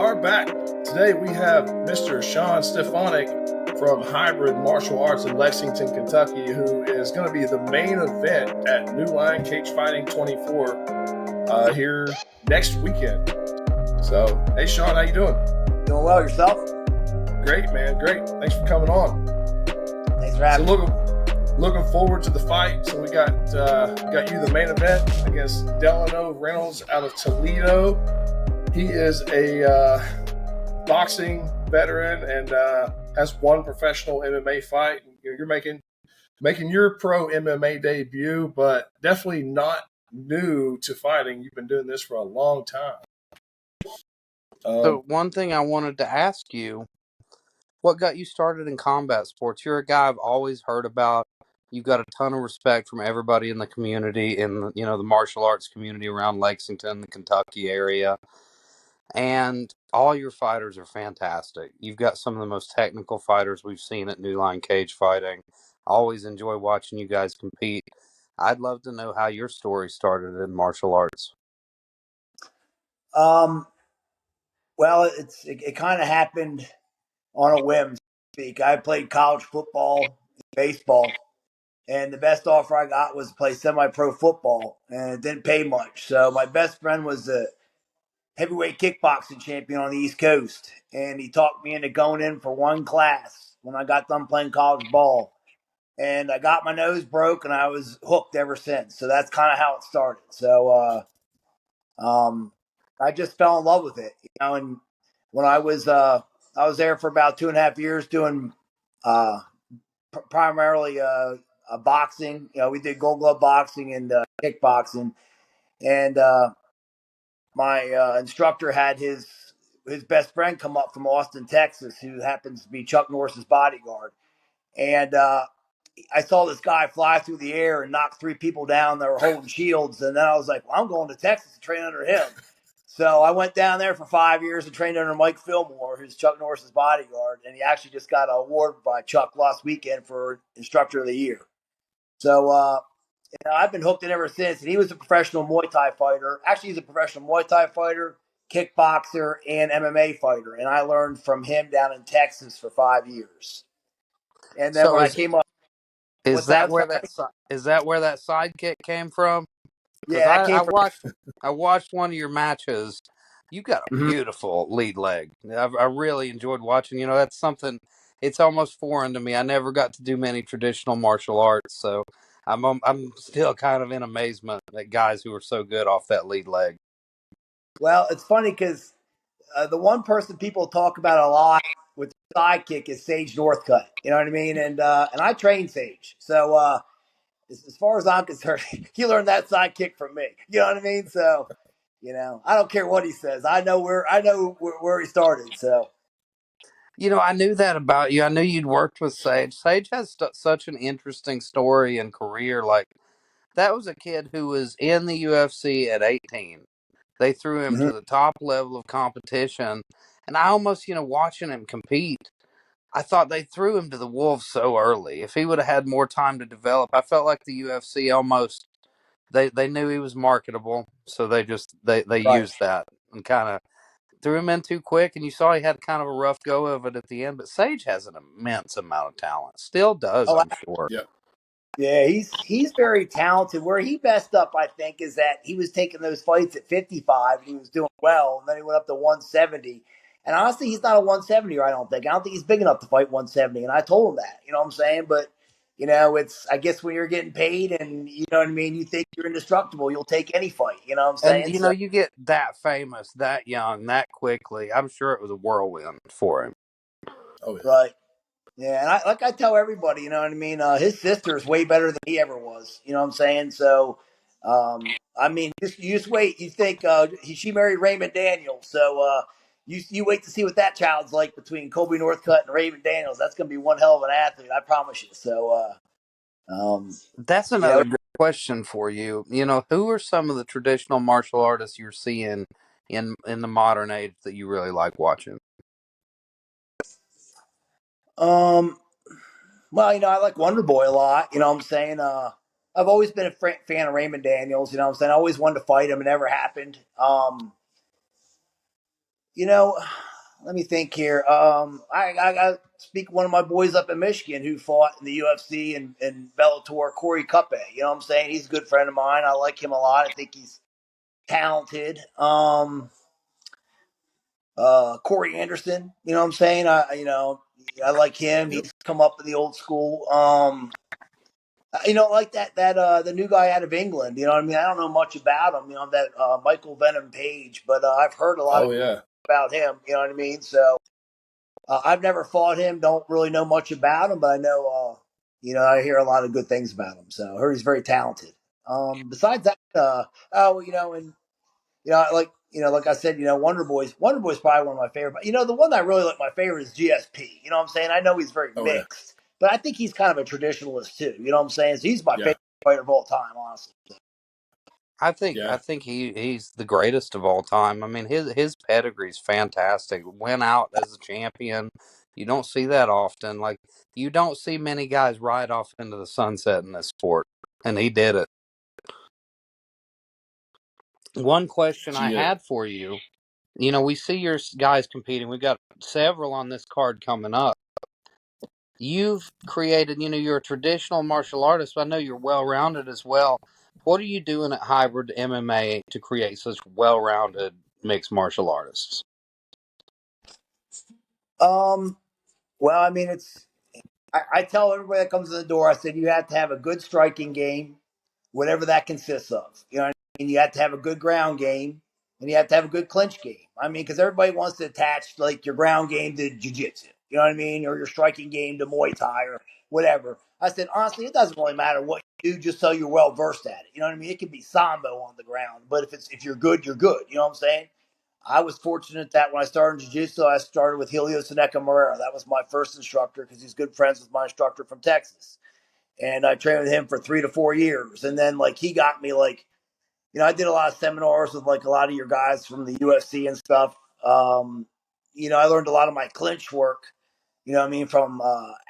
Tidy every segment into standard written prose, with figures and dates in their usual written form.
are back. Today we have Mr. Sean Stefanic from Hybrid Martial Arts in Lexington, Kentucky, who is going to be the main event at New Line Cagefighting 24 here next weekend. So, hey Sean, how you doing? Doing well yourself? Great, man. Great. Thanks for coming on. Thanks for having me. Looking forward to the fight. So we got you the main event against Delano Reynolds out of Toledo. He is a boxing veteran and has one professional MMA fight. You're making your pro MMA debut, but definitely not new to fighting. You've been doing this for a long time. So one thing I wanted to ask you, what got you started in combat sports? You're a guy I've always heard about. You've got a ton of respect from everybody in the community, in the martial arts community around Lexington, the Kentucky area. And all your fighters are fantastic. You've got some of the most technical fighters we've seen at New Line Cagefighting. I always enjoy watching you guys compete. I'd love to know how your story started in martial arts. Well, it kind of happened on a whim, so to speak. I played college football, baseball, and the best offer I got was to play semi-pro football, and it didn't pay much. So my best friend was the heavyweight kickboxing champion on the East Coast, and he talked me into going in for one class when I got done playing college ball. And I got my nose broke, and I was hooked ever since. So that's kind of how it started. So I just fell in love with it, and when I was there for about 2.5 years doing primarily boxing. We did Gold Glove boxing and kickboxing, and my instructor had his best friend come up from Austin, Texas, who happens to be Chuck Norris's bodyguard, and I saw this guy fly through the air and knock 3 people down that were holding shields. And then I was like, well, I'm going to Texas to train under him. So I went down there for 5 years and trained under Mike Fillmore, who's Chuck Norris's bodyguard. And he actually just got an award by Chuck last weekend for Instructor of the Year. So I've been hooked in ever since. And he was a professional Muay Thai fighter. Actually, he's a professional Muay Thai fighter, kickboxer, and MMA fighter. And I learned from him down in Texas for 5 years. And then when I came up, Is that where that sidekick came from? Because yeah, that came from. I watched one of your matches. You got a beautiful lead leg. I really enjoyed watching. That's something. It's almost foreign to me. I never got to do many traditional martial arts, so I'm still kind of in amazement at guys who are so good off that lead leg. Well, it's funny because the one person people talk about a lot with the sidekick is Sage Northcutt. You know what I mean? And I train Sage, so as far as I'm concerned, he learned that sidekick from me. You know what I mean? So I don't care what he says. I know where he started. So. I knew that about you. I knew you'd worked with Sage. Sage has such an interesting story and career. Like, that was a kid who was in the UFC at 18. They threw him to the top level of competition. And I almost, watching him compete, I thought they threw him to the wolves so early. If he would have had more time to develop, I felt like the UFC almost, they knew he was marketable. So they Right. used that and kind of threw him in too quick. And you saw he had kind of a rough go of it at the end. But Sage has an immense amount of talent. Still does, Oh, I'm sure. yeah, he's very talented. Where he messed up, I think, is that he was taking those fights at 55 and he was doing well, and then he went up to 170. And honestly, he's not a 170er, I don't think. I don't think he's big enough to fight 170. And I told him that, you know what I'm saying? But, it's, I guess when you're getting paid and, you know what I mean, you think you're indestructible, you'll take any fight, you know what I'm And, saying? So, you get that famous, that young, that quickly. I'm sure it was a whirlwind for him. Oh, yeah. right. Yeah, and I tell everybody, you know what I mean? His sister is way better than he ever was. You know what I'm saying? So, I mean, you just wait. You think she married Raymond Daniels, so you wait to see what that child's like between Colby Northcutt and Raymond Daniels. That's going to be one hell of an athlete, I promise you. So, That's another good question for you. Who are some of the traditional martial artists you're seeing in the modern age that you really like watching? Well, I like Wonder Boy a lot. You know what I'm saying? I've always been a fan of Raymond Daniels. You know what I'm saying? I always wanted to fight him. It never happened. Let me think here. I got speak one of my boys up in Michigan who fought in the UFC and Bellator, Corey Cuppe. You know what I'm saying? He's a good friend of mine. I like him a lot. I think he's talented. Corey Anderson. You know what I'm saying? I like him. Yep. He's come up in the old school. Like that the new guy out of England. You know what I mean? I don't know much about him. That Michael Venom Page, but I've heard a lot Oh yeah. about him. You know what I mean? So I've never fought him. Don't really know much about him, but I know I hear a lot of good things about him. So I heard he's very talented. Besides that, like I said, Wonder Boy's probably one of my favorite. But the one that I really like my favorite is GSP. You know what I'm saying? I know he's very Oh yeah. mixed, but I think he's kind of a traditionalist too. You know what I'm saying? So he's my Yeah. favorite fighter of all time, honestly. I think Yeah. he's the greatest of all time. I mean, his pedigree's fantastic. Went out as a champion. You don't see that often. Like, you don't see many guys ride off into the sunset in this sport, and he did it. One question I Yeah. had for you, we see your guys competing. We've got several on this card coming up. You've created, you're a traditional martial artist, but I know you're well-rounded as well. What are you doing at Hybrid MMA to create such well-rounded mixed martial artists? Well, I mean, I tell everybody that comes in the door, I said you have to have a good striking game, whatever that consists of. You know what I mean? You have to have a good ground game, and you have to have a good clinch game. I mean, because everybody wants to attach like your ground game to jiu-jitsu. You know what I mean? Or your striking game to Muay Thai or whatever. I said, honestly, it doesn't really matter what you do, just so you're well versed at it. You know what I mean? It can be sambo on the ground, but if you're good, you're good. You know what I'm saying? I was fortunate that when I started in jiu-jitsu, I started with Helio Seneca Morera. That was my first instructor because he's good friends with my instructor from Texas. And I trained with him for 3 to 4 years. And then like he got me like, I did a lot of seminars with like a lot of your guys from the UFC and stuff. I learned a lot of my clinch work, from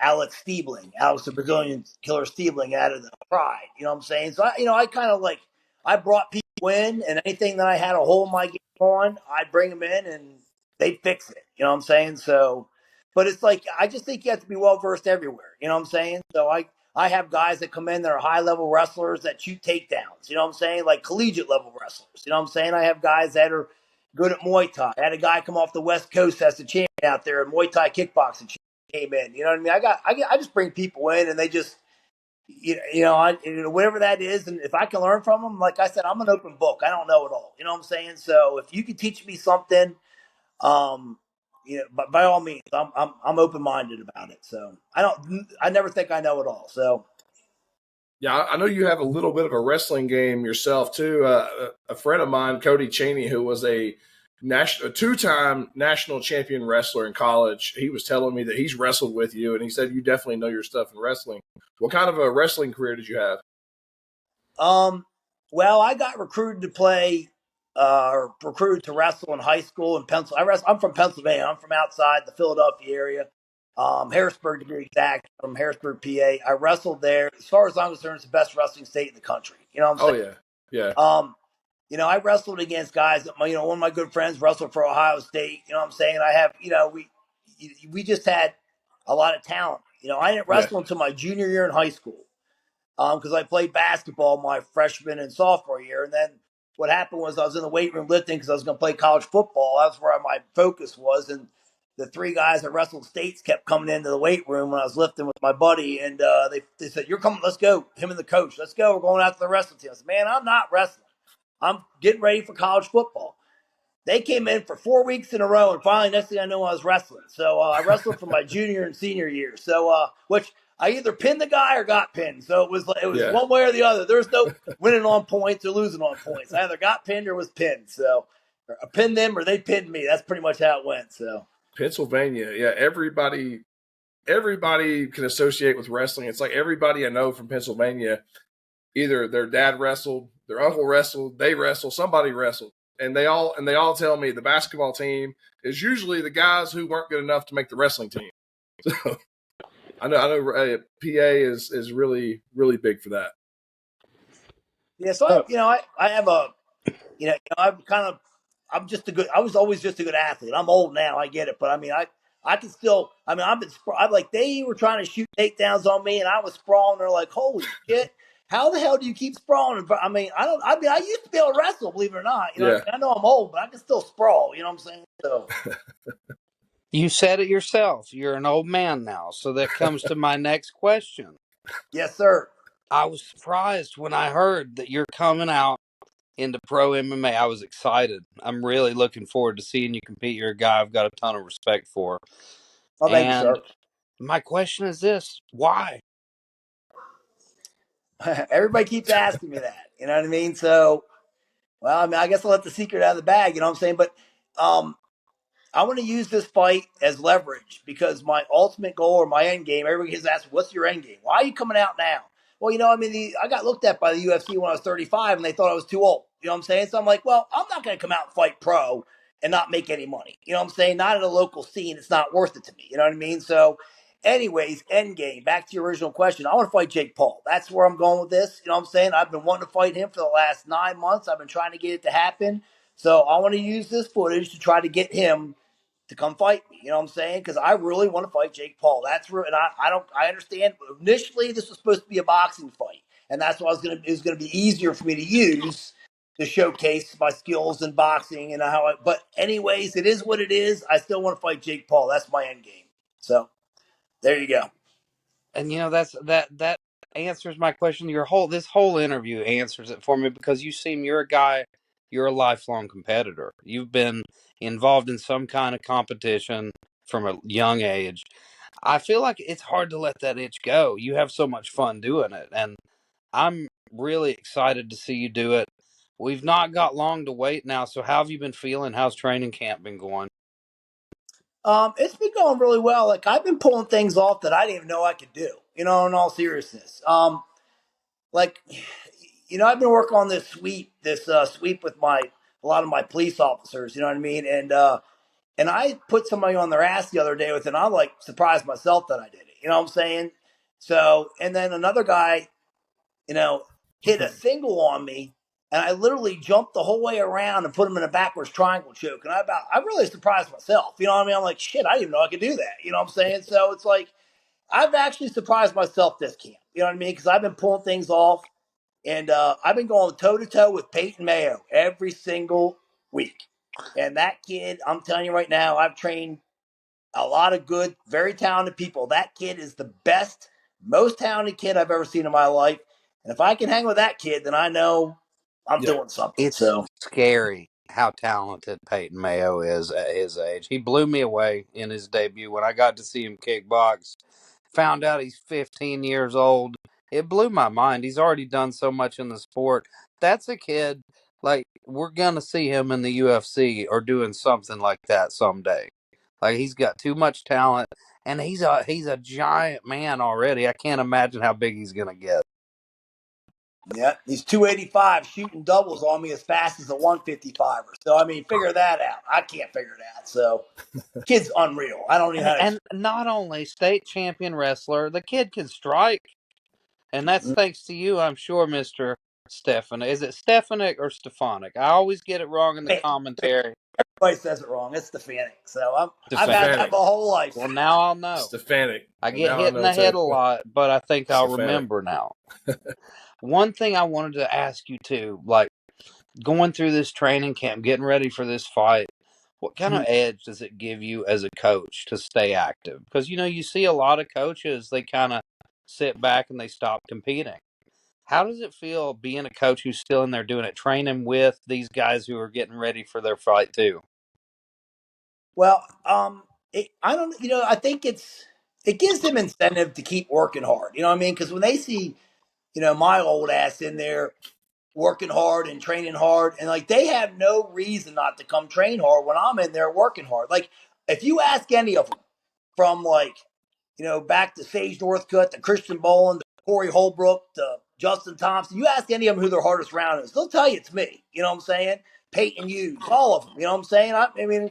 Alex Stiebling, Alex the Brazilian killer Stiebling out of the Pride. You know what I'm saying? So I kind of like I brought people in, and anything that I had a hole in my game on, I'd bring them in, and they'd fix it. You know what I'm saying? So, but it's like I just think you have to be well versed everywhere. You know what I'm saying? So I have guys that come in that are high level wrestlers that shoot takedowns. You know what I'm saying? Like collegiate level wrestlers. You know what I'm saying? I have guys that are good at Muay Thai. I had a guy come off the West Coast as the champion out there in Muay Thai kickboxing came in. You know what I mean? I just bring people in and they just whatever that is, and if I can learn from them, like I said, I'm an open book. I don't know it all. You know what I'm saying? So if you can teach me something, but by all means, I'm open minded about it. So I never think I know it all. So Yeah, I know you have a little bit of a wrestling game yourself too. A friend of mine, Cody Cheney, who was a two-time national champion wrestler in college, he was telling me that he's wrestled with you, and he said you definitely know your stuff in wrestling. What kind of a wrestling career did you have? Well, I got recruited to play, recruited to wrestle in high school in Pennsylvania. I'm from Pennsylvania. I'm from outside the Philadelphia area, Harrisburg to be exact. From Harrisburg, PA. I wrestled there. As far as I'm concerned, it's the best wrestling state in the country. You know what I'm Oh saying? yeah, yeah, I wrestled against guys that one of my good friends wrestled for Ohio State. You know what I'm saying? I have, we just had a lot of talent. I didn't yeah, wrestle until my junior year in high school because I played basketball my freshman and sophomore year. And then what happened was I was in the weight room lifting because I was going to play college football. That's where my focus was. And the three guys that wrestled states kept coming into the weight room when I was lifting with my buddy. And they said, "You're coming, let's go." Him and the coach, "Let's go. We're going out to the wrestling team." I said, "Man, I'm not wrestling. I'm getting ready for college football." They came in for 4 weeks in a row, and finally, next thing I know, I was wrestling. So I wrestled for my junior and senior year. So which I either pinned the guy or got pinned. So it was yeah. one way or the other. There's no winning on points or losing on points. I either got pinned or was pinned. So I pinned them or they pinned me. That's pretty much how it went. So Pennsylvania, yeah. Everybody can associate with wrestling. It's like everybody I know from Pennsylvania, either their dad wrestled, their uncle wrestled, they wrestled, somebody wrestled. And they all tell me the basketball team is usually the guys who weren't good enough to make the wrestling team. So I know PA is really really big for that. yeah. So I have a I'm kind of I was always just a good athlete. I'm old now, I get it, but I mean, I can still. I mean, I'm like they were trying to shoot takedowns on me, and I was sprawling. They're like, "Holy shit! How the hell do you keep sprawling?" But I mean, I don't. I mean, I used to be able to wrestle, believe it or not. You know, Yeah. I know I'm old, but I can still sprawl. You know what I'm saying? So You said it yourself. You're an old man now. So that comes to my next question. yes, sir. I was surprised when I heard that you're coming out into pro MMA. I was excited. I'm really looking forward to seeing you compete. You're a guy I've got a ton of respect for. Oh, thank you, And sir. my question is this: why? Everybody keeps asking me that. You know what I mean? So, well, I mean, I guess I'll let the secret out of the bag. You know what I'm saying? But um, I want to use this fight as leverage because my ultimate goal or my end game, everybody gets asked, what's your end game? Why are you coming out now? Well, you know, I mean, I got looked at by the UFC when I was 35 and they thought I was too old. You know what I'm saying? So I'm like, well, I'm not going to come out and fight pro and not make any money. You know what I'm saying? Not in a local scene. It's not worth it to me. You know what I mean? So, anyways, end game. Back to your original question. I want to fight Jake Paul. That's where I'm going with this. You know what I'm saying? I've been wanting to fight him for the last 9 months. I've been trying to get it to happen. So I want to use this footage to try to get him to come fight me. You know what I'm saying? Because I really want to fight Jake Paul. That's real, and I don't. I understand. Initially, this was supposed to be a boxing fight, and that's what I was gonna. It was gonna be easier for me to use to showcase my skills in boxing and how. But anyways, it is what it is. I still want to fight Jake Paul. That's my end game. So there you go. And that answers my question. This whole interview answers it for me because you're a guy, you're a lifelong competitor. You've been involved in some kind of competition from a young age. I feel like it's hard to let that itch go. You have so much fun doing it, and I'm really excited to see you do it. We've not got long to wait now, so how have you been feeling? How's training camp been going? It's been going really well. Like I've been pulling things off that I didn't even know I could do. You know, in all seriousness. Like you know, I've been working on this sweep with a lot of my police officers. You know what I mean? And I put somebody on their ass the other day with it. And I like surprised myself that I did it. You know what I'm saying? So, and then another guy, you know, hit a single on me, and I literally jumped the whole way around and put him in a backwards triangle choke. And I really surprised myself. You know what I mean? I'm like, shit, I didn't even know I could do that. You know what I'm saying? So it's like I've actually surprised myself this camp. You know what I mean? Because I've been pulling things off. And I've been going toe to toe with Peyton Mayo every single week. And that kid, I'm telling you right now, I've trained a lot of good, very talented people. That kid is the best, most talented kid I've ever seen in my life. And if I can hang with that kid, then I know I'm Yeah. doing something. It's So, scary how talented Peyton Mayo is at his age. He blew me away in his debut when I got to see him kickbox. Found out he's 15 years old. It blew my mind. He's already done so much in the sport. That's a kid, like, we're going to see him in the UFC or doing something like that someday. Like, he's got too much talent, and he's a giant man already. I can't imagine how big he's going to get. yeah, he's 285 shooting doubles on me as fast as a 155er. So, I mean, figure that out. I can't figure that. So, kid's unreal. I don't even know how to And not only state champion wrestler, the kid can strike. And that's explain. thanks to you, I'm sure, Mr. Stefanic. Is it Stefanic or Stefanic? I always get it wrong in the commentary. Everybody says it wrong. It's Stefanic. So, I've had Stefanic. that Stefanic. my whole life. Well, now I'll know. Stefanic. I Well, get now I hit in know the head too. a lot, but I think I'll Stefanic. remember now. One thing I wanted to ask you too, like going through this training camp, getting ready for this fight, what kind of edge does it give you as a coach to stay active? Because, you see a lot of coaches, they kind of sit back and they stop competing. How does it feel being a coach who's still in there doing it, training with these guys who are getting ready for their fight too? Well, I don't, I think it gives them incentive to keep working hard. You know what I mean? Because when they see, my old ass in there working hard and training hard, and like they have no reason not to come train hard when I'm in there working hard. Like if you ask any of them, from like, back to Sage Northcutt, to Christian Boland, to Corey Holbrook, to Justin Thompson, you ask any of them who their hardest round is, they'll tell you it's me. You know what I'm saying? Peyton Hughes, all of them. You know what I'm saying? I mean,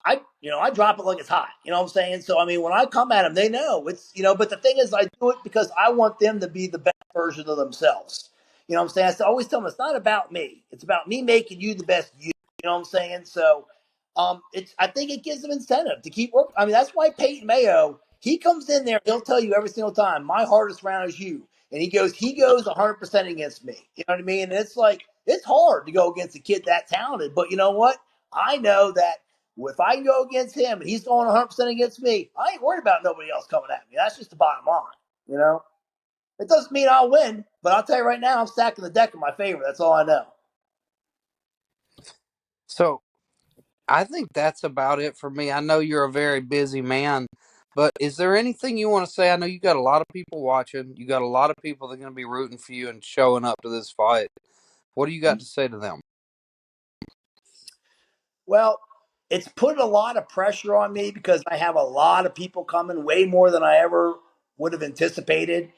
I drop it like it's hot. You know what I'm saying? So, I mean, when I come at them, they know it's, but the thing is, I do it because I want them to be the best version of themselves. You know what I'm saying? I always tell them it's not about me. It's about me making you the best you. You know what I'm saying? So I think it gives them incentive to keep working. I mean, that's why Peyton Mayo, he comes in there, he'll tell you every single time, my hardest round is you. And he goes 100% against me. You know what I mean? And it's like, it's hard to go against a kid that talented. But you know what? I know that if I can go against him and he's going 100% against me, I ain't worried about nobody else coming at me. That's just the bottom line. You know? It doesn't mean I'll win, but I'll tell you right now, I'm stacking the deck in my favor. That's all I know. So I think that's about it for me. I know you're a very busy man, but is there anything you want to say? I know you got a lot of people watching. You got a lot of people that are going to be rooting for you and showing up to this fight. What do you got to say to them? Well, it's put a lot of pressure on me because I have a lot of people coming, way more than I ever would have anticipated.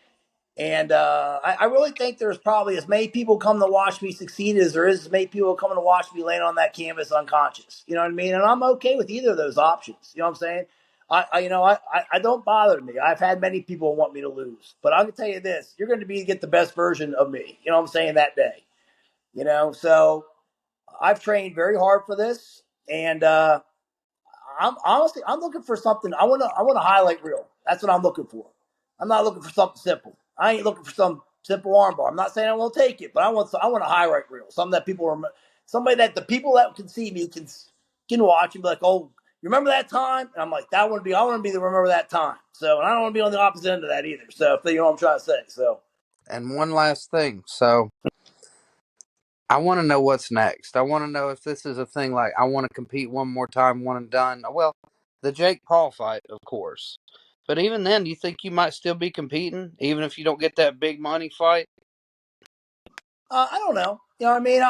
And I really think there's probably as many people come to watch me succeed as there is as many people coming to watch me land on that canvas unconscious. You know what I mean? And I'm okay with either of those options. You know what I'm saying? I don't bother me. I've had many people want me to lose, but I'm gonna tell you this: you're going to get the best version of me. You know what I'm saying that day. You know, so I've trained very hard for this, and I'm looking for something. I want to highlight reel. That's what I'm looking for. I'm not looking for something simple. I ain't looking for some simple armbar. I'm not saying I won't take it, but I want a highlight reel. Something that somebody that the people that can see me can watch and be like, oh, you remember that time? And I'm like, I want to be the remember that time. So, and I don't want to be on the opposite end of that either. So, if you know what I'm trying to say. So, And one last thing. So I want to know what's next. I want to know if this is a thing like I want to compete one more time, one and done. Well, the Jake Paul fight, of course. But even then, do you think you might still be competing, even if you don't get that big money fight? I don't know. You know what I mean?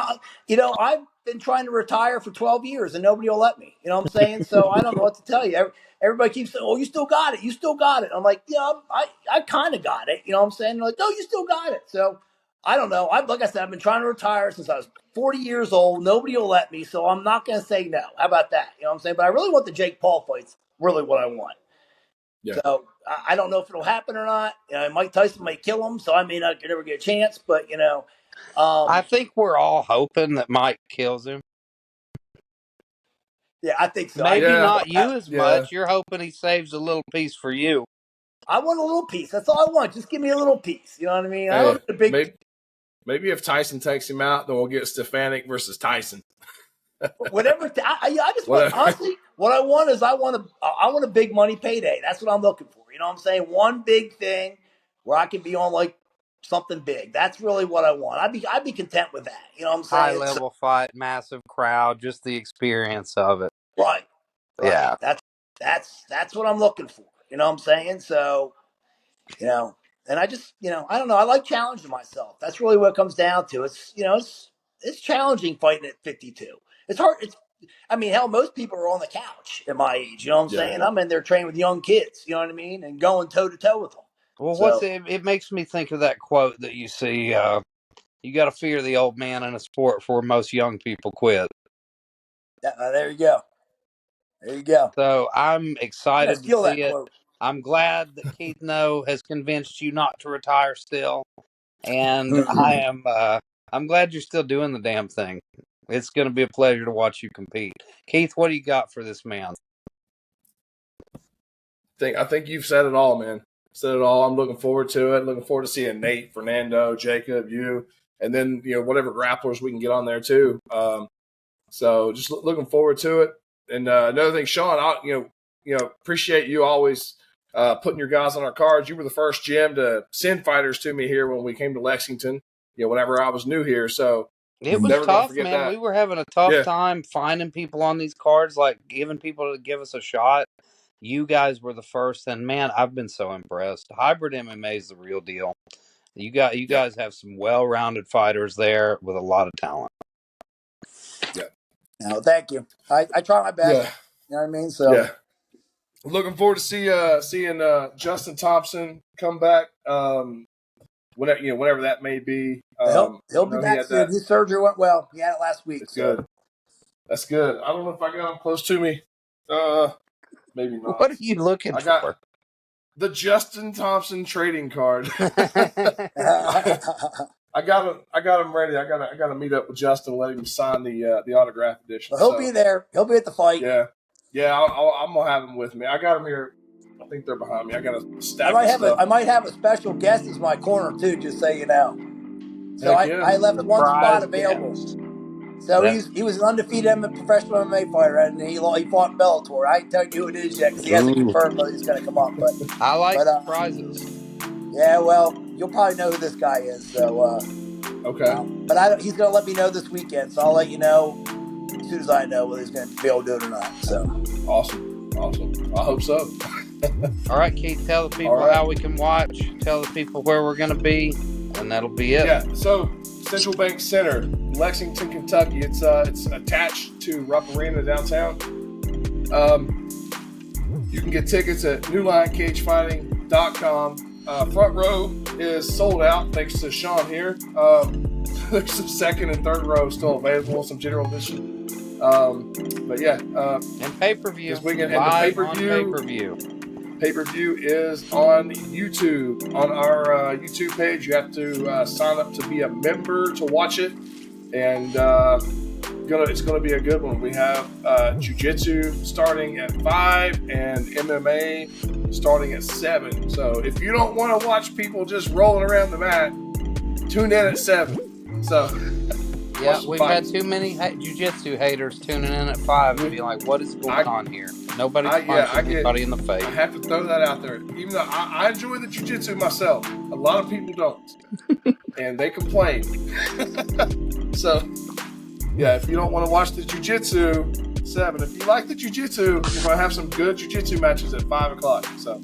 I've been trying to retire for 12 years and nobody will let me. You know what I'm saying? So I don't know what to tell you. Everybody keeps saying, "Oh, you still got it. You still got it." I'm like, yeah, I kind of got it. You know what I'm saying? They're like, "No, you still got it." So I don't know. Like I said, I've been trying to retire since I was 40 years old. Nobody will let me, so I'm not going to say no. How about that? You know what I'm saying? But I really want the Jake Paul fights. Really, what I want. Yeah. So I don't know if it'll happen or not. You know, Mike Tyson may kill him, so I may not never get a chance. But I um, think we're all hoping that Mike kills him. yeah, I think so. Maybe Yeah. not you as Yeah. much. You're hoping he saves a little piece for you. I want a little piece. That's all I want. Just give me a little piece. You know what I mean? I don't Hey, need a big piece. maybe if Tyson takes him out, then we'll get Stefanic versus Tyson. Whatever. I just want, Whatever. honestly, what I want is I want a big money payday. That's what I'm looking for. You know what I'm saying? One big thing where I can be on like something big. That's really what I want. I'd be content with that. You know what I'm High saying? So, level fight, massive crowd, just the experience of it. right, right. Yeah. That's what I'm looking for. You know what I'm saying? So, and I just, I don't know. I like challenging myself. That's really what it comes down to. It's challenging fighting at 52. It's hard. I mean, hell, most people are on the couch at my age. You know what I'm Yeah. saying? I'm in there training with young kids. You know what I mean? And going toe to toe with them. Well, So it makes me think of that quote that you see, you got to fear the old man in a sport before most young people quit. there you go. There you go. So I'm I'm gonna excited to steal see that it. quote. I'm glad that Keith No has convinced you not to retire still. And I'm glad you're still doing the damn thing. It's going to be a pleasure to watch you compete. Keith, what do you got for this man? I think you've said it all, man. Said it all. I'm looking forward to it. Looking forward to seeing Nate, Fernando, Jacob, you, and then whatever grapplers we can get on there too. So just looking forward to it. And another thing, Sean, appreciate you always putting your guys on our cards. You were the first gym to send fighters to me here when we came to Lexington. Whenever I was new here, so It was never gonna tough, forget man. that. We were having a tough Yeah, time finding people on these cards, like giving people to give us a shot. You guys were the first, and man, I've been so impressed. Hybrid MMA is the real deal. You yeah, guys have some well-rounded fighters there with a lot of talent. yeah, No, thank you. I try my best. yeah, You know what I mean? So yeah. Looking forward to seeing Justin Thompson come back. Whenever that may be. he'll I be know he back had soon. that. His surgery went well. He had it last week. It's So good. That's good. I don't know if I got him close to me. Maybe What not. are you looking I got for? the Justin Thompson trading card. I got him ready. I got to meet up with Justin, let him sign the autograph edition. Well, he'll be there. He'll be at the fight. Yeah, I'm gonna have him with me. I got him here. I think they're behind me. I got a stack of stuff. I might have a special guest as my corner too, just so you know. So I left Surprise one spot available. guest. So he was an undefeated professional MMA fighter, and he fought in Bellator. I ain't telling you who it is yet because he hasn't confirmed whether he's going to come up. But I like surprises. Yeah, well, you'll probably know who this guy is. So okay, but he's going to let me know this weekend, so I'll let you know as soon as I know whether he's going to be able to do it or not. So awesome. I hope so. All right, Keith, tell the people how we can watch. Tell the people where we're going to be, and that'll be it. Yeah. So Central Bank Center, Lexington, Kentucky. It's attached to Rupp Arena downtown. You can get tickets at newlinecagefighting.com. Front row is sold out thanks to Sean here. There's some second and third row still available, some general admission. But yeah, and pay-per-view. This weekend, and the pay-per-view is on YouTube. On our YouTube page, you have to sign up to be a member to watch it, and it's gonna be a good one. We have jiu-jitsu starting at 5 and MMA starting at 7. So if you don't want to watch people just rolling around the mat, tune in at 7. So yeah, we've had too many jiu-jitsu haters tuning in at 5 and be like, "What is going on here?" Nobody's punching anybody in the face. I have to throw that out there. Even though I enjoy the jiu-jitsu myself, a lot of people don't, and they complain. So yeah, if you don't want to watch the jiu-jitsu, 7. If you like the jiu-jitsu, we're going to have some good jiu-jitsu matches at 5 o'clock. So,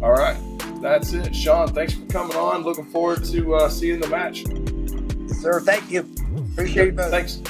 all right. That's it. Sean, thanks for coming on. Looking forward to seeing the match. Yes, sir. Thank you. Appreciate it. Thanks.